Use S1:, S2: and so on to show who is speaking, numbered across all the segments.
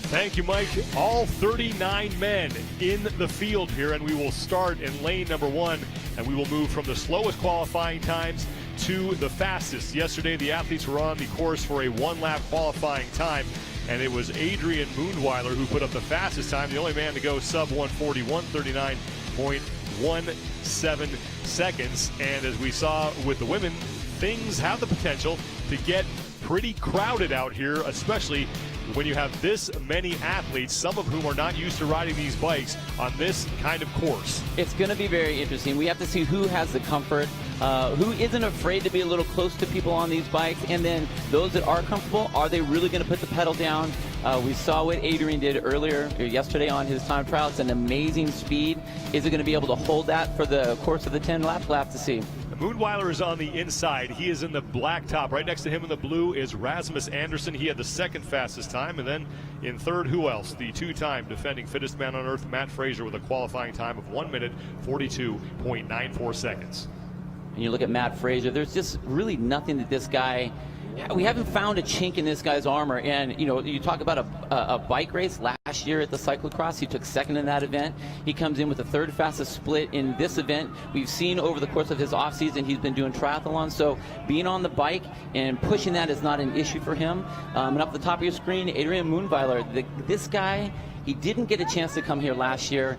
S1: Thank you, Mike. All 39 men in the field here, and we will start in lane number 1, and we will move from the slowest qualifying times to the fastest. Yesterday, the athletes were on the course for a one-lap qualifying time, and it was Adrian Moonweiler who put up the fastest time, the only man to go sub 140, 139.17 seconds. And as we saw with the women, things have the potential to get pretty crowded out here, especially when you have this many athletes, some of whom are not used to riding these bikes on this kind of course.
S2: It's going to be very interesting. We have to see who has the comfort, who isn't afraid to be a little close to people on these bikes, and then those that are comfortable, are they really going to put the pedal down? We saw what Adrian did yesterday on his time trial. It's an amazing speed. Is it going to be able to hold that for the course of the 10 laps? We'll have to see.
S1: Moonweiler is on the inside. He is in the black top. Right next to him in the blue is Rasmus Anderson. He had the second fastest time. And then in third, who else? The two-time defending fittest man on earth, Matt Fraser, with a qualifying time of 1 minute, 42.94 seconds.
S2: And you look at Matt Fraser, there's just really nothing that this guy, we haven't found a chink in this guy's armor. And, you know, you talk about a bike race last year at the cyclocross. He took second in that event. He comes in with the third fastest split in this event. We've seen over the course of his offseason, he's been doing triathlon. So being on the bike and pushing that is not an issue for him. And up the top of your screen, Adrian Moonweiler, this guy, he didn't get a chance to come here last year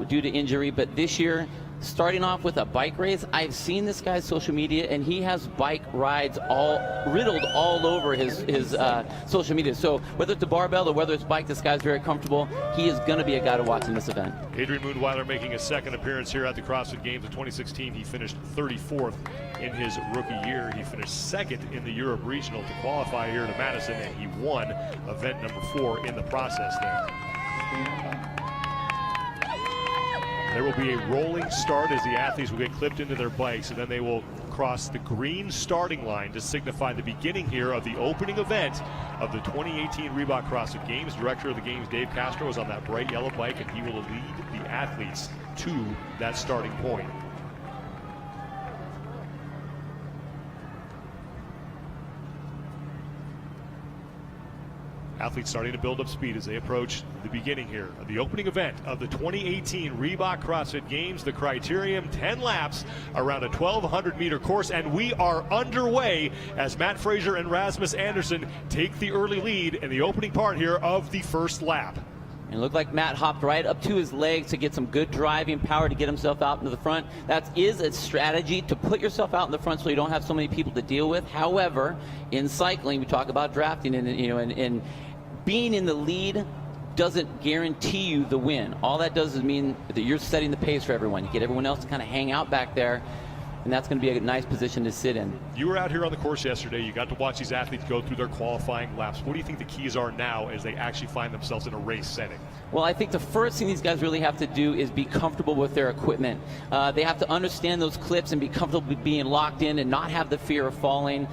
S2: due to injury, but this year, starting off with a bike race, I've seen this guy's social media, and he has bike rides riddled all over his social media. So whether it's a barbell or whether it's bike, this guy's very comfortable. He is going to be a guy to watch in this event.
S1: Adrian Moonweiler making a second appearance here at the CrossFit Games in 2016. He finished 34th in his rookie year. He finished second in the Europe Regional to qualify here to Madison, and he won event number 4 in the process there. There will be a rolling start as the athletes will get clipped into their bikes, and then they will cross the green starting line to signify the beginning here of the opening event of the 2018 Reebok CrossFit Games. Director of the Games, Dave Castro, is on that bright yellow bike, and he will lead the athletes to that starting point. Athletes starting to build up speed as they approach the beginning here of the opening event of the 2018 Reebok CrossFit Games. The criterium, 10 laps around a 1,200-meter course, and we are underway as Matt Fraser and Rasmus Anderson take the early lead in the opening part here of the first lap.
S2: And it looked like Matt hopped right up to his legs to get some good driving power to get himself out into the front. That is a strategy to put yourself out in the front so you don't have so many people to deal with. However, in cycling, we talk about drafting, and being in the lead doesn't guarantee you the win. All that does is mean that you're setting the pace for everyone. You get everyone else to kind of hang out back there, and that's going to be a nice position to sit in.
S1: You were out here on the course yesterday. You got to watch these athletes go through their qualifying laps. What do you think the keys are now as they actually find themselves in a race setting?
S2: Well, I think the first thing these guys really have to do is be comfortable with their equipment. They have to understand those clips and be comfortable with being locked in and not have the fear of falling.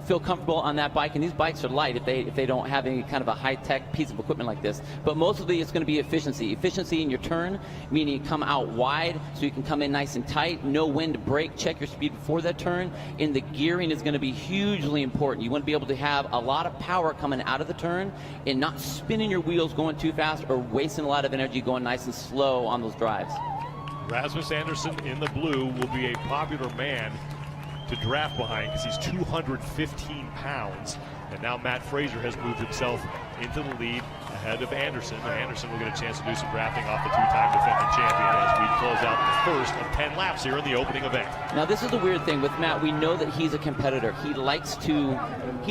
S2: Feel comfortable on that bike, and these bikes are light if they don't have any kind of a high-tech piece of equipment like this. But mostly it's going to be efficiency. Efficiency in your turn, meaning you come out wide so you can come in nice and tight, know when to brake, check your speed before that turn. And the gearing is going to be hugely important. You want to be able to have a lot of power coming out of the turn and not spinning your wheels going too fast or wasting a lot of energy going nice and slow on those drives.
S1: Rasmus Anderson in the blue will be a popular man to draft behind because he's 215 pounds. And now Matt Fraser has moved himself into the lead ahead of Anderson. And Anderson will get a chance to do some drafting off the two-time defending champion as we close out the first of 10 laps here in the opening event.
S2: Now this is the weird thing with Matt. We know that he's a competitor. He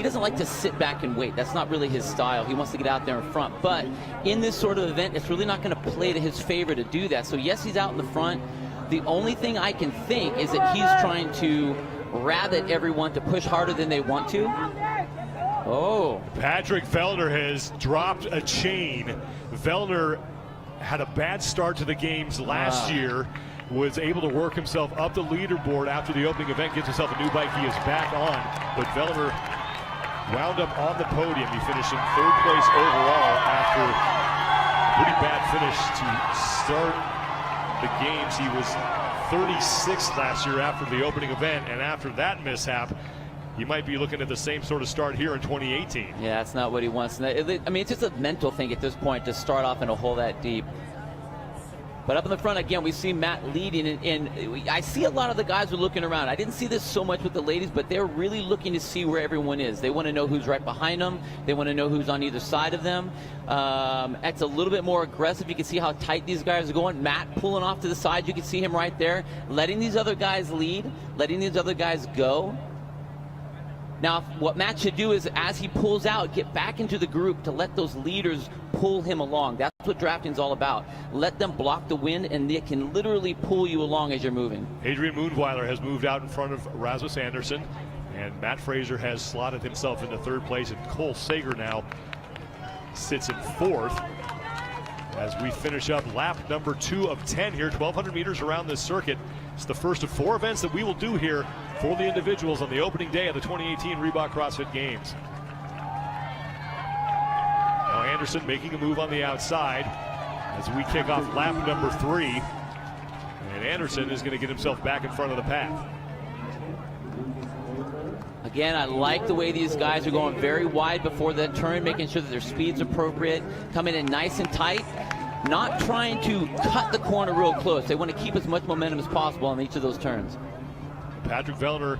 S2: doesn't like to sit back and wait. That's not really his style. He wants to get out there in front. But in this sort of event, it's really not going to play to his favor to do that. So yes, he's out in the front. The only thing I can think is that he's trying to rabbit everyone to push harder than they want to. Oh.
S1: Patrick Vellner has dropped a chain. Vellner had a bad start to the games last year, was able to work himself up the leaderboard after the opening event, gets himself a new bike. He is back on, but Vellner wound up on the podium. He finished in third place overall after a pretty bad finish to start the games. He was 36th last year after the opening event, and after that mishap, he might be looking at the same sort of start here in 2018.
S2: Yeah, that's not what he wants. I mean, it's just a mental thing at this point to start off in a hole that deep. But up in the front, again, we see Matt leading, and I see a lot of the guys are looking around. I didn't see this so much with the ladies, but they're really looking to see where everyone is. They want to know who's right behind them. They want to know who's on either side of them. It's a little bit more aggressive. You can see how tight these guys are going. Matt pulling off to the side. You can see him right there, letting these other guys lead, letting these other guys go. Now, what Matt should do is, as he pulls out, get back into the group to let those leaders pull him along. That's what drafting's all about. Let them block the wind, and they can literally pull you along as you're moving.
S1: Adrian Moonweiler has moved out in front of Rasmus Anderson, and Matt Fraser has slotted himself into third place, and Cole Sager now sits in fourth. As we finish up lap number 2 of 10 here, 1,200 meters around this circuit. It's the first of 4 events that we will do here for the individuals on the opening day of the 2018 Reebok CrossFit Games. Now Anderson making a move on the outside as we kick off lap number 3. And Anderson is going to get himself back in front of the pack.
S2: Again, I like the way these guys are going very wide before that turn, making sure that their speed's appropriate, coming in nice and tight, not trying to cut the corner real close. They want to keep as much momentum as possible on each of those turns.
S1: Patrick Vellner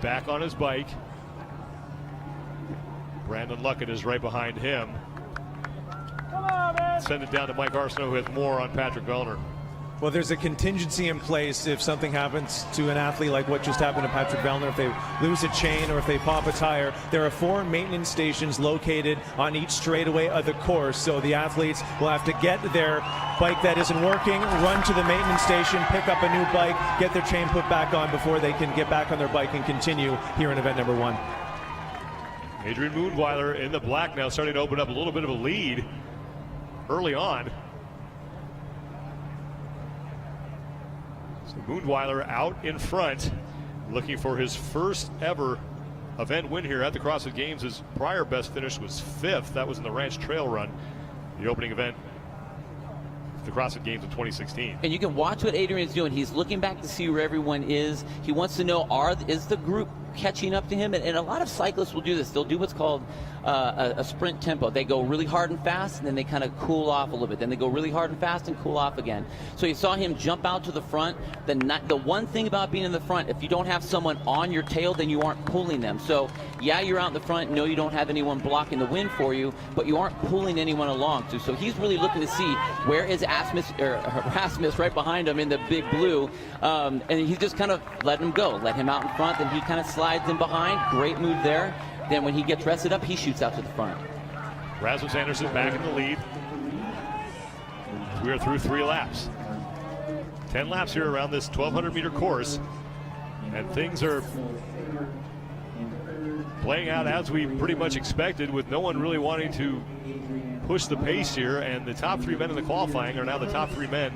S1: back on his bike. Brandon Luckett is right behind him.
S3: Come on, man.
S1: Send it down to Mike Arsenault, who has more on Patrick Vellner.
S3: Well, there's a contingency in place if something happens to an athlete like what just happened to Patrick Vellner. If they lose a chain or if they pop a tire, there are 4 maintenance stations located on each straightaway of the course. So the athletes will have to get their bike that isn't working, run to the maintenance station, pick up a new bike, get their chain put back on before they can get back on their bike and continue here in event number 1.
S1: Adrian Moonweiler in the black now, starting to open up a little bit of a lead early on. So Moonweiler out in front, looking for his first ever event win here at the CrossFit Games. His prior best finish was 5th. That was in the Ranch Trail Run, the opening event of the CrossFit Games in 2016.
S2: And you can watch what Adrian's doing. He's looking back to see where everyone is. He wants to know, is the group catching up to him? And a lot of cyclists will do this. They'll do what's called a sprint tempo. They go really hard and fast, and then they kind of cool off a little bit. Then they go really hard and fast and cool off again. So you saw him jump out to the front. The one thing about being in the front, if you don't have someone on your tail, then you aren't pulling them. So yeah, you're out in the front. No, you don't have anyone blocking the wind for you, but you aren't pulling anyone along. So he's really looking to see where is Rasmus right behind him in the big blue, and he's just kind of letting him go. Let him out in front, then he kind of slides in behind. Great move there. Then when he gets rested up, he shoots out to the front.
S1: Rasmus Anderson back in the lead. We are through 3 laps. 10 laps here around this 1,200 meter course, and things are playing out as we pretty much expected, with no one really wanting to push the pace here, and the top 3 men in the qualifying are now the top 3 men.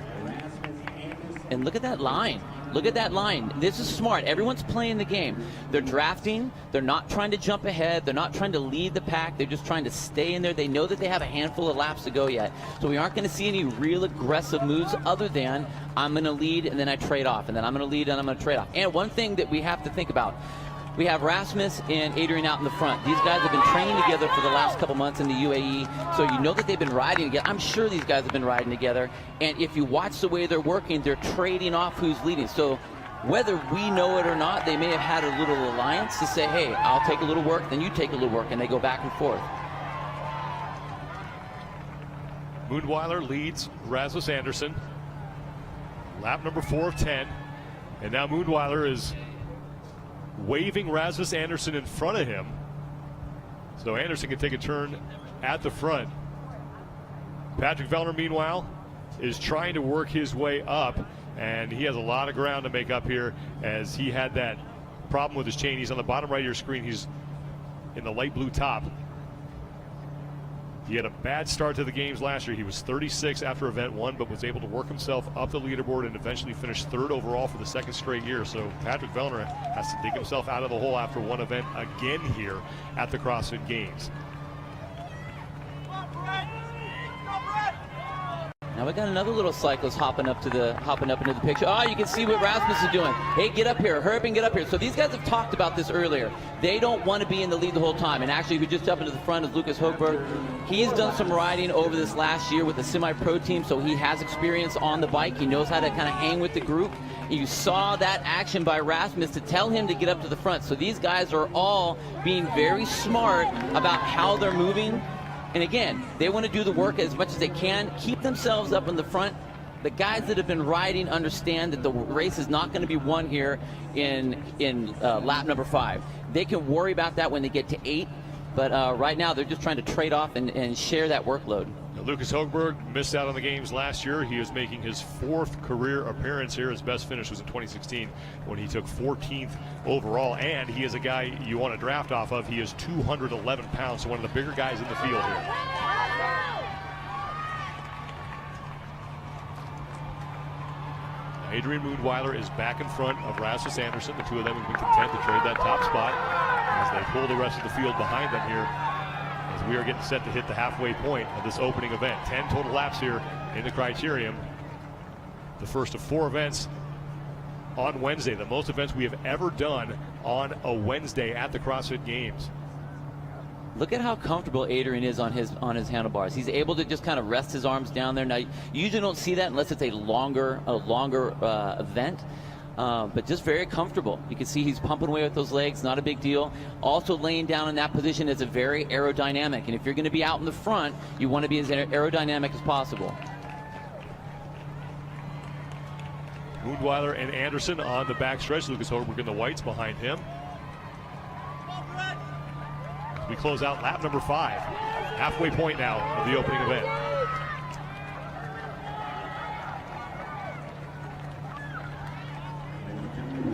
S2: And look at that line. Look at that line. This is smart. Everyone's playing the game. They're drafting. They're not trying to jump ahead. They're not trying to lead the pack. They're just trying to stay in there. They know that they have a handful of laps to go yet. So we aren't going to see any real aggressive moves other than I'm going to lead and then I trade off. And then I'm going to lead and I'm going to trade off. And one thing that we have to think about, we have Rasmus and Adrian out in the front. These guys have been training together for the last couple months in the UAE, so you know that they've been riding together. I'm sure these guys have been riding together, and if you watch the way they're working, they're trading off who's leading. So whether we know it or not, they may have had a little alliance to say, hey, I'll take a little work, then you take a little work, and they go back and forth.
S1: Moonweiler leads Rasmus Anderson. Lap number 4 of 10, and now Moonweiler is waving Rasmus Anderson in front of him, so Anderson can take a turn at the front. Patrick Vellner, meanwhile, is trying to work his way up, and he has a lot of ground to make up here, as he had that problem with his chain. He's on the bottom right of your screen. He's in the light blue top. He had a bad start to the games last year. He was 36 after event 1, but was able to work himself up the leaderboard and eventually finish 3rd overall for the 2nd straight year. So Patrick Vellner has to dig himself out of the hole after one event again here at the CrossFit Games.
S2: Now Now we got another little cyclist hopping up into the picture. Oh, you can see what Rasmus is doing. Hey, get up here. Hurry up and get up here. So these guys have talked about this earlier. They don't want to be in the lead the whole time. And actually, who just jumped into the front is Lucas Högberg. He's done some riding over this last year with the semi-pro team, so he has experience on the bike. He knows how to kind of hang with the group. You saw that action by Rasmus to tell him to get up to the front. So these guys are all being very smart about how they're moving. And again, they want to do the work as much as they can, keep themselves up in the front. The guys that have been riding understand that the race is not going to be won here in lap number 5. They can worry about that when they get to 8, but right now they're just trying to trade off and share that workload.
S1: Now, Lucas Högberg missed out on the games last year. He is making his 4th career appearance here. His best finish was in 2016 when he took 14th overall, and he is a guy you want to draft off of. He is 211 pounds, so one of the bigger guys in the field here. Adrian Moonweiler is back in front of Rasmus Anderson. The two of them have been content to trade that top spot as they pull the rest of the field behind them here, as we are getting set to hit the halfway point of this opening event. 10 total laps here in the criterium. The first of 4 events on Wednesday. The most events we have ever done on a Wednesday at the CrossFit Games.
S2: Look at how comfortable Adrian is on his handlebars. He's able to just kind of rest his arms down there. Now, you usually don't see that unless it's a longer event, but just very comfortable. You can see he's pumping away with those legs, not a big deal. Also laying down in that position is a very aerodynamic, and if you're going to be out in the front, you want to be as aerodynamic as possible.
S1: Moonweiler and Anderson on the backstretch. Lucas Högberg in the whites behind him. We close out lap number 5. Halfway point now of the opening event.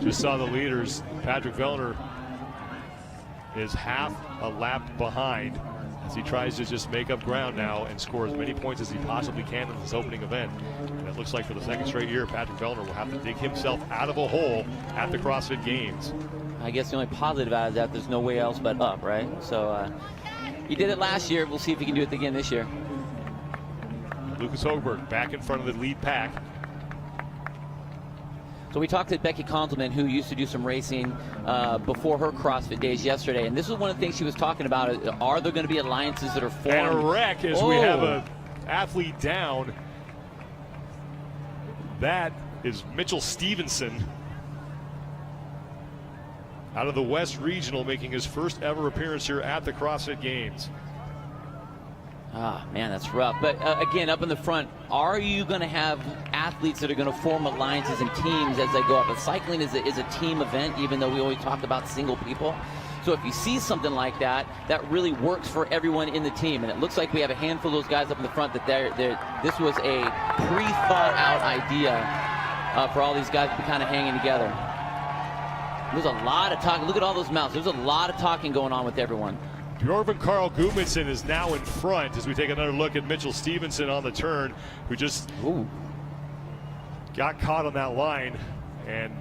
S1: Just saw the leaders. Patrick Vellner is half a lap behind as he tries to just make up ground now and score as many points as he possibly can in this opening event. And it looks like for the 2nd straight year, Patrick Vellner will have to dig himself out of a hole at the CrossFit Games.
S2: I guess the only positive out of that, there's no way else but up, right? So he did it last year. We'll see if he can do it again this year.
S1: Lucas Högberg back in front of the lead pack.
S2: So we talked to Becky Konzelman, who used to do some racing before her CrossFit days yesterday, and this was one of the things she was talking about. Are there going to be alliances that are formed?
S1: And a wreck as we have an athlete down. That is Mitchell Stevenson out of the West Regional, making his first ever appearance here at the CrossFit Games.
S2: Ah, man, that's rough. But again, up in the front, are you going to have athletes that are going to form alliances and teams as they go up? And cycling is a team event, even though we always talk about single people. So if you see something like that, that really works for everyone in the team. And it looks like we have a handful of those guys up in the front that this was a pre-thought out idea for all these guys to be kind of hanging together. There's a lot of talking. Look at all those mouths. There's a lot of talking going on with everyone.
S1: Bjorn Carl Gudmundsson is now in front as we take another look at Mitchell Stevenson on the turn, who just got caught on that line and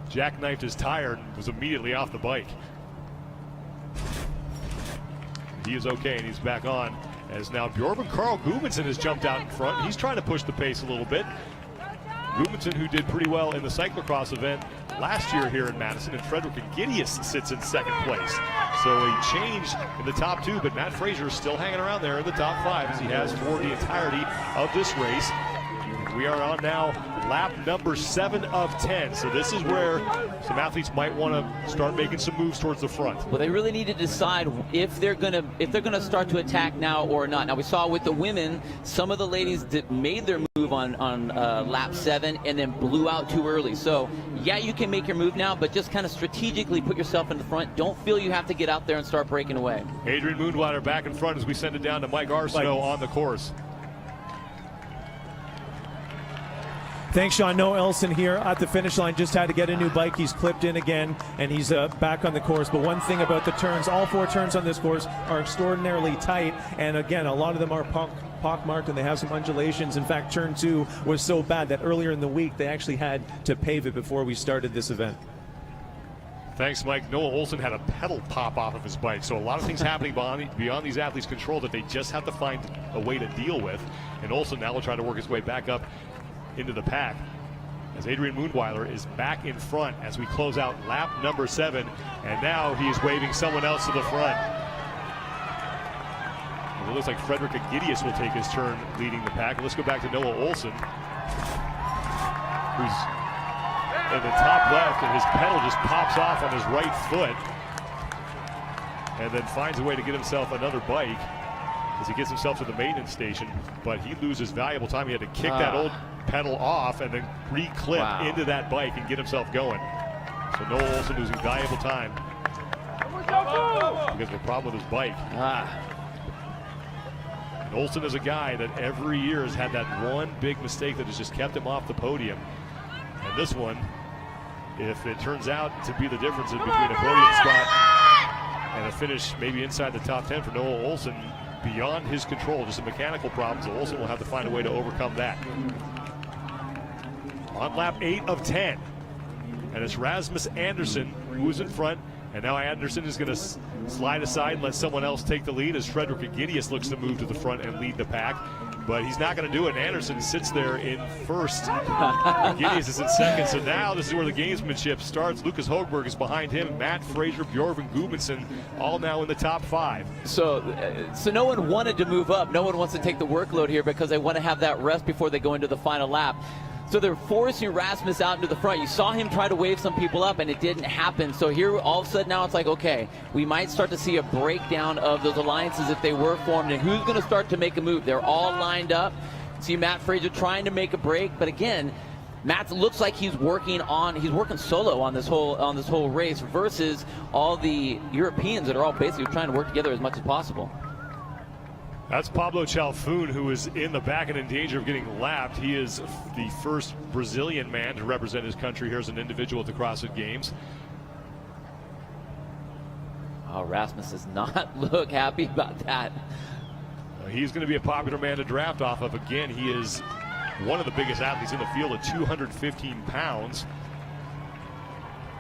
S1: jackknifed his tire and was immediately off the bike. He is okay, and he's back on as now Bjorn Carl Gudmundsson has jumped out in front. He's trying to push the pace a little bit. Gudmundsson, who did pretty well in the cyclocross event last year here in Madison, and Frederick Gideus sits in 2nd place. So a change in the top 2, but Matt Fraser is still hanging around there in the top 5 as he has for the entirety of this race. We are on now lap number 7 of 10. So this is where some athletes might want to start making some moves towards the front.
S2: Well, they really need to decide if they're gonna start to attack now or not. Now we saw with the women, some of the ladies that made their move on lap 7 and then blew out too early. So yeah, you can make your move now, but just kind of strategically put yourself in the front. Don't feel you have to get out there and start breaking away.
S1: Adrian Moonweiler back in front as we send it down to Mike Arsenault on the course.
S3: Thanks, Sean. Noah Elson here at the finish line. Just had to get a new bike. He's clipped in again, and he's back on the course. But one thing about the turns, all 4 turns on this course are extraordinarily tight. And again, a lot of them are pockmarked, and they have some undulations. In fact, turn 2 was so bad that earlier in the week, they actually had to pave it before we started this event.
S1: Thanks, Mike. Noah Olson had a pedal pop off of his bike, so a lot of things happening beyond these athletes' control that they just have to find a way to deal with. And Olson now will try to work his way back up into the pack as Adrian Moonweiler is back in front as we close out lap number 7, and now he's waving someone else to the front. And it looks like Frederick Agidius will take his turn leading the pack. Let's go back to Noah Olson, who's in the top left, and his pedal just pops off on his right foot, and then finds a way to get himself another bike as he gets himself to the maintenance station. But he loses valuable time. He had to kick that old pedal off and then re-clip into that bike and get himself going. So Noah Olson losing valuable time because of a problem with his bike. And Olson is a guy that every year has had that one big mistake that has just kept him off the podium. And this one, if it turns out to be the difference in between a podium spot and a finish maybe inside the top 10 for Noah Olson, beyond his control, just a mechanical problem, so Olson will have to find a way to overcome that. On lap 8 of 10, and it's Rasmus Anderson who's in front, and now Anderson is going to slide aside and let someone else take the lead as Frederick Agidius looks to move to the front and lead the pack. But he's not going to do it. Anderson sits there in first. Agidius is in second. So now this is where the gamesmanship starts. Lucas Hogberg is behind him. Matt Fraser, Bjorven Gudmundsson, all now in the top 5.
S2: So no one wanted to move up. No one wants to take the workload here because they want to have that rest before they go into the final lap. So they're forcing Rasmus out into the front. You saw him try to wave some people up, and it didn't happen. So here, all of a sudden, now it's like, okay, we might start to see a breakdown of those alliances if they were formed, and who's going to start to make a move? They're all lined up. See Matt Fraser trying to make a break, but again, Matt looks like he's working solo on this whole race versus all the Europeans that are all basically trying to work together as much as possible.
S1: That's Pablo Chalfun, who is in the back and in danger of getting lapped. He is the first Brazilian man to represent his country here as an individual at the CrossFit Games.
S2: Oh, Rasmus does not look happy about that.
S1: He's going to be a popular man to draft off of. Again, he is one of the biggest athletes in the field at 215 pounds.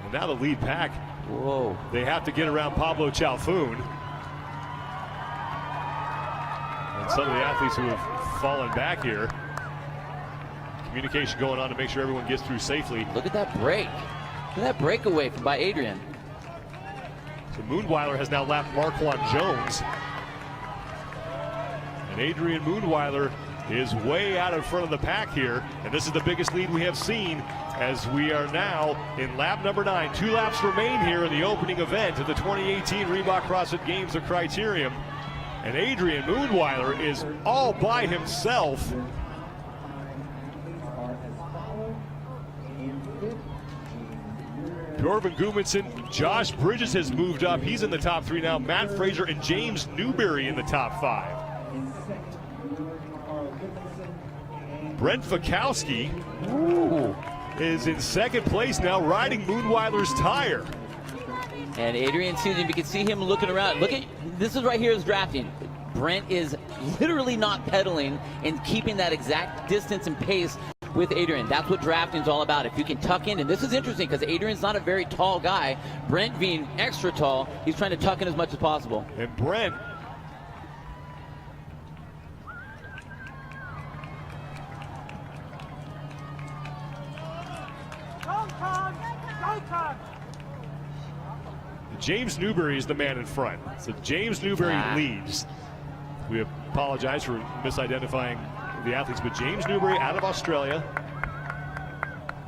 S1: And now the lead pack,
S2: whoa, they
S1: have to get around Pablo Chalfun. And some of the athletes who have fallen back here. Communication going on to make sure everyone gets through safely.
S2: Look at that break. Look at that breakaway by Adrian.
S1: So Moonweiler has now lapped Marquand Jones. And Adrian Moonweiler is way out in front of the pack here. And this is the biggest lead we have seen as we are now in lap number 9. 2 laps remain here in the opening event of the 2018 Reebok CrossFit Games of Criterium. And Adrian Moonweiler is all by himself. Bjorven Gudmundsson, Josh Bridges has moved up. He's in the top 3 now. Matt Fraser and James Newberry in the top 5. Brent Fikowski is in second place now, riding Moonweiler's tire.
S2: And Adrian Susan, you can see him looking around. Look at this is right here is drafting. Brent is literally not pedaling and keeping that exact distance and pace with Adrian. That's what drafting is all about. If you can tuck in, and this is interesting because Adrian's not a very tall guy. Brent being extra tall, he's trying to tuck in as much as possible.
S1: And Brent, James Newberry is the man in front. So James Newberry leads. We apologize for misidentifying the athletes, but James Newberry out of Australia,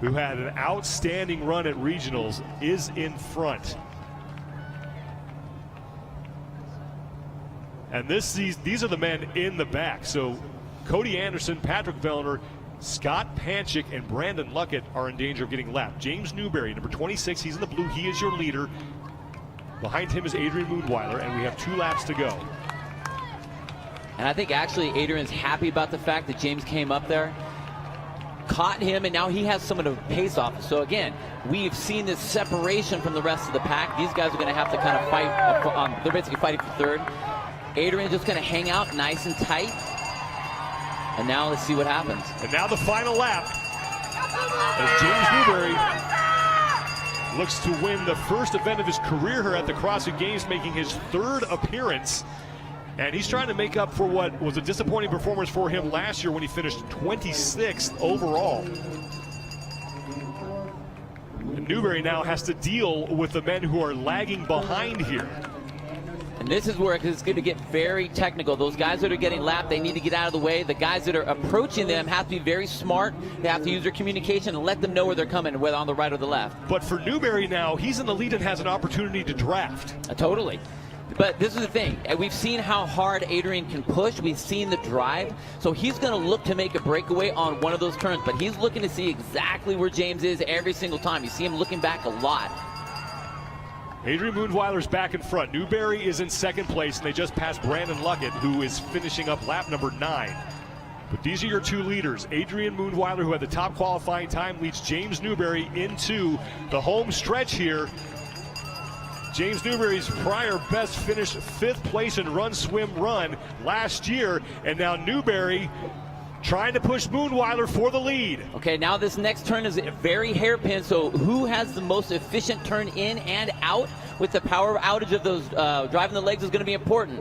S1: who had an outstanding run at regionals, is in front. And these are the men in the back. So Cody Anderson, Patrick Vellner, Scott Panchik, and Brandon Luckett are in danger of getting lapped. James Newberry, number 26, he's in the blue. He is your leader. Behind him is Adrian Moonweiler, and we have 2 laps to go.
S2: And I think actually Adrian's happy about the fact that James came up there, caught him, and now he has someone to pace off. So again, we've seen this separation from the rest of the pack. These guys are going to have to kind of fight. They're basically fighting for third. Adrian's just going to hang out nice and tight. And now let's see what happens.
S1: And now the final lap as James Newberry looks to win the first event of his career here at the CrossFit Games, making his 3rd appearance. And he's trying to make up for what was a disappointing performance for him last year when he finished 26th overall. And Newberry now has to deal with the men who are lagging behind here.
S2: And this is where it's going to get very technical. Those guys that are getting lapped, they need to get out of the way. The guys that are approaching them have to be very smart. They have to use their communication and let them know where they're coming, whether on the right or the left.
S1: But for Newberry now, he's in the lead and has an opportunity to draft.
S2: Totally. But this is the thing. We've seen how hard Adrian can push. We've seen the drive. So he's going to look to make a breakaway on one of those turns. But he's looking to see exactly where James is every single time. You see him looking back a lot.
S1: Adrian Moonweiler's back in front. Newberry is in 2nd place, and they just passed Brandon Luckett, who is finishing up lap number 9. But these are your 2 leaders. Adrian Moonweiler, who had the top qualifying time, leads James Newberry into the home stretch here. James Newberry's prior best finished 5th place in run, swim, run last year. And now Newberry trying to push Moonweiler for the lead.
S2: Okay, now this next turn is very hairpin, so who has the most efficient turn in and out with the power outage of those driving the legs is going to be important.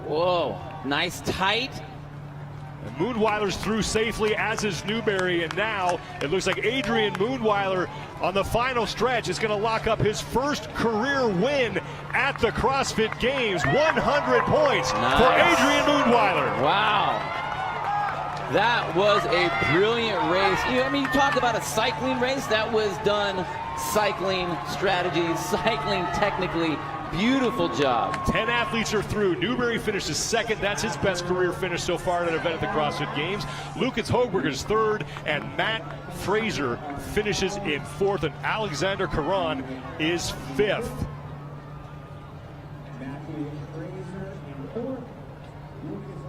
S2: Whoa, nice tight.
S1: And Moonweiler's through safely, as is Newberry, and now it looks like Adrian Moonweiler on the final stretch is going to lock up his first career win at the CrossFit Games. 100 points for Adrian Moonweiler.
S2: Wow. That was a brilliant race. You talk about a cycling race. That was done cycling strategy, cycling technically. Beautiful job.
S1: 10 athletes are through. Newberry finishes 2nd. That's his best career finish so far at an event at the CrossFit Games. Lucas Hochberger's 3rd, and Matt Fraser finishes in 4th, and Alexander Caron is 5th.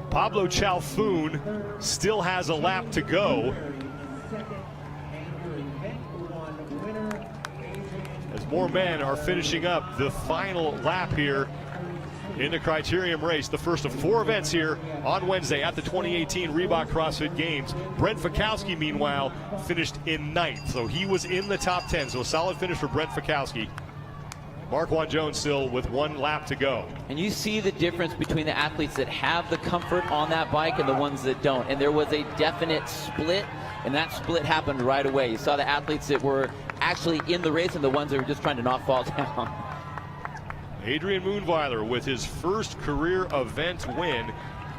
S1: Pablo Chalfoun still has a lap to go. As more men are finishing up the final lap here in the Criterium race, the first of 4 events here on Wednesday at the 2018 Reebok CrossFit Games. Brent Fikowski, meanwhile, finished in 9th, so he was in the top 10, so a solid finish for Brent Fikowski. Marquand Jones still with 1 lap to go.
S2: And you see the difference between the athletes that have the comfort on that bike and the ones that don't. And there was a definite split, and that split happened right away. You saw the athletes that were actually in the race and the ones that were just trying to not fall down.
S1: Adrian Moonweiler with his first career event win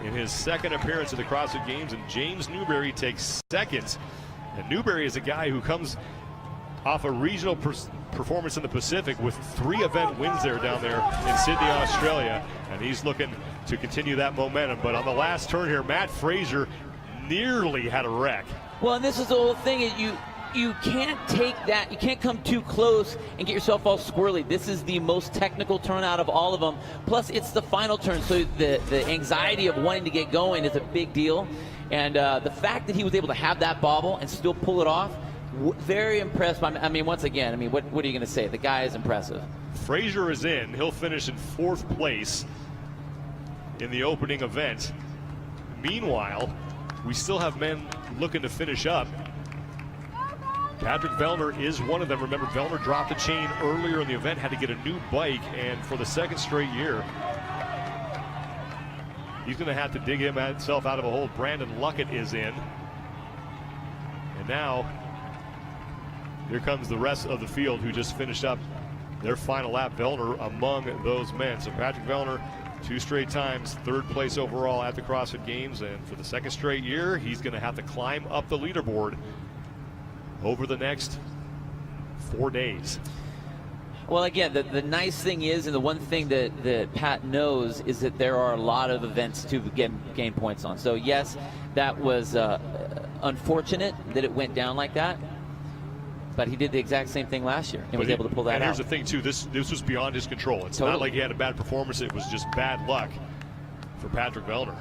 S1: in his 2nd appearance at the CrossFit Games, and James Newberry takes 2nd. And Newberry is a guy who comes off a regional performance in the Pacific with 3 event wins there down there in Sydney, Australia, and he's looking to continue that momentum. But on the last turn here, Matt Fraser nearly had a wreck.
S2: Well, and this is the whole thing. You can't take that. You can't come too close and get yourself all squirrely. This is the most technical turn out of all of them. Plus, it's the final turn, so the anxiety of wanting to get going is a big deal. And the fact that he was able to have that bobble and still pull it off, very impressed. Once again, what are you going to say? The guy is impressive.
S1: Fraser is in. He'll finish in 4th place in the opening event. Meanwhile, we still have men looking to finish up. Patrick Vellner is one of them. Remember, Vellner dropped a chain earlier in the event, had to get a new bike, and for the 2nd straight year, he's going to have to dig himself out of a hole. Brandon Luckett is in. And now, here comes the rest of the field who just finished up their final lap. Vellner among those men. So Patrick Vellner, 2 straight times, 3rd place overall at the CrossFit Games, and for the 2nd straight year, he's going to have to climb up the leaderboard over the next 4 days.
S2: Well, again, the nice thing is, and the one thing that Pat knows, is that there are a lot of events to gain points on. So yes, that was unfortunate that it went down like that, but he did the exact same thing last year and was able to pull that out.
S1: And here's the thing too, this was beyond his control. It's not like he had a bad performance, it was just bad luck for Patrick Vellner.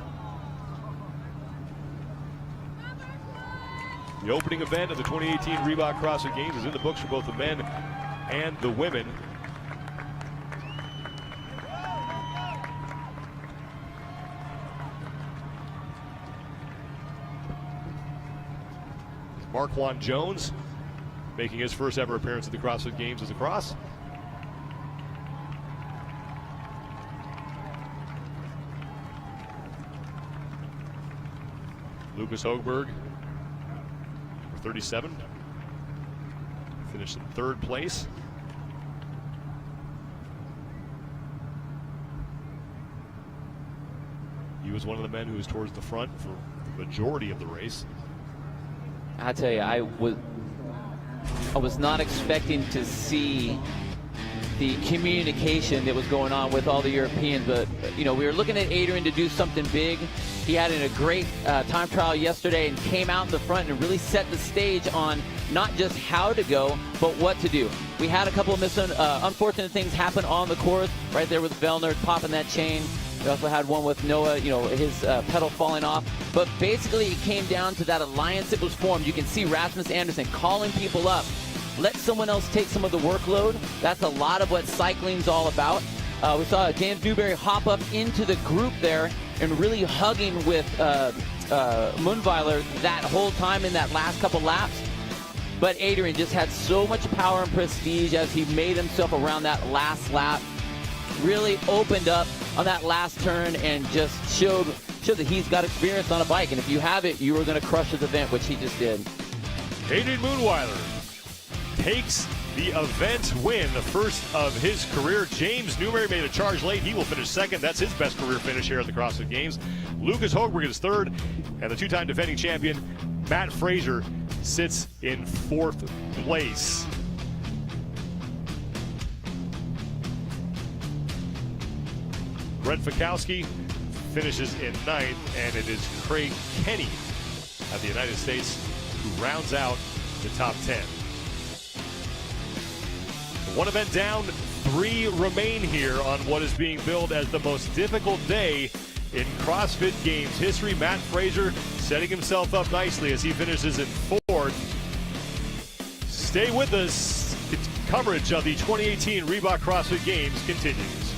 S1: The opening event of the 2018 Reebok CrossFit Games is in the books for both the men and the women. Marquand Jones making his first ever appearance at the CrossFit Games as a cross. Lucas Hogberg, 37, finished in third place. He was one of the men who was towards the front for the majority of the race.
S2: I tell you, I was not expecting to see the communication that was going on with all the Europeans, but we were looking at Adrian to do something big. He had a great time trial yesterday and came out in the front and really set the stage on not just how to go, but what to do. We had a couple of unfortunate things happen on the course, right there with Vellner popping that chain. We also had one with Noah, his pedal falling off. But basically it came down to that alliance that was formed. You can see Rasmus Anderson calling people up. Let someone else take some of the workload. That's a lot of what cycling's all about. We saw James Newberry hop up into the group there and really hugging with Mundweiler that whole time in that last couple laps. But Adrian just had so much power and prestige as he made himself around that last lap. Really opened up on that last turn and just showed that he's got experience on a bike. And if you have it, you are going to crush this event, which he just did.
S1: Adrian Mundweiler takes the event win, the first of his career. James Newberry made a charge late. He will finish second. That's his best career finish here at the CrossFit Games. Lucas Hogberg is third, and the two-time defending champion, Matt Fraser, sits in fourth place. Brent Fikowski finishes in ninth, and it is Craig Kenny of the United States who rounds out the top 10. One event down, 3 remain here on what is being billed as the most difficult day in CrossFit Games history. Matt Fraser setting himself up nicely as he finishes in fourth. Stay with us. Coverage of the 2018 Reebok CrossFit Games continues.